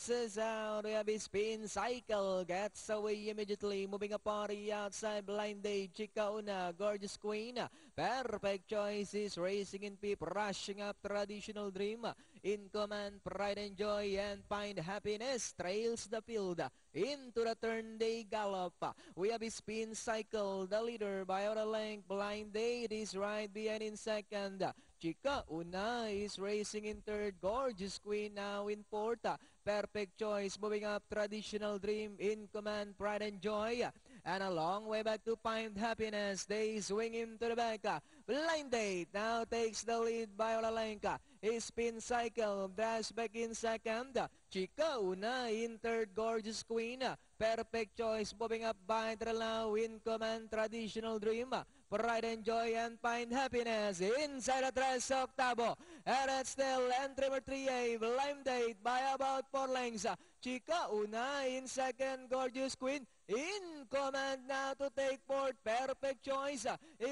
bounces out. We have a spin cycle. Gets away immediately. Moving up on the outside. Blind Date. Chica Una. Gorgeous Queen. Perfect Choice is racing in peep. Rushing up Traditional Dream. In command, Pride and Joy and Find Happiness. Trails the field. Into the turn they gallop. We have a spin cycle. The leader by a length. Blind Date is right behind in second. Chica Una is racing in third. Gorgeous Queen now in fourth. Perfect Choice moving up. Traditional Dream in command. Pride and Joy. And a long way back to Find Happiness. They swing into the back. Blind Date now takes the lead by Olalenka. His spin cycle. Dash back in second. Chica Una in third. Gorgeous Queen. Perfect Choice moving up by Trelao in command. Traditional Dream. Pride and Joy and Find Happiness inside the tres octavo. And it's still entry number 3A. Blind Date by about 4 lengths. Chica Una in second. Gorgeous Queen in command now to take fourth. Perfect Choice.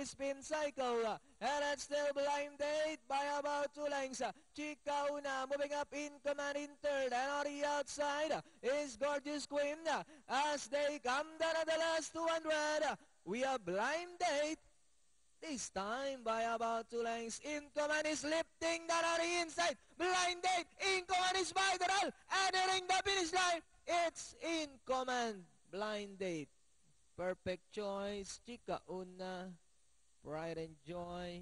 Spin cycle. And it's still Blind Date by about 2 lengths. Chica Una moving up in command in third. And on the outside is Gorgeous Queen. As they come down at the last 200, we have Blind Date. This time by about 2 lengths. In command is lifting down on the inside. Blind Date. In command is Vital. Entering the finish line. It's in command. Blind Date. Perfect Choice. Chica Una. Pride and Joy.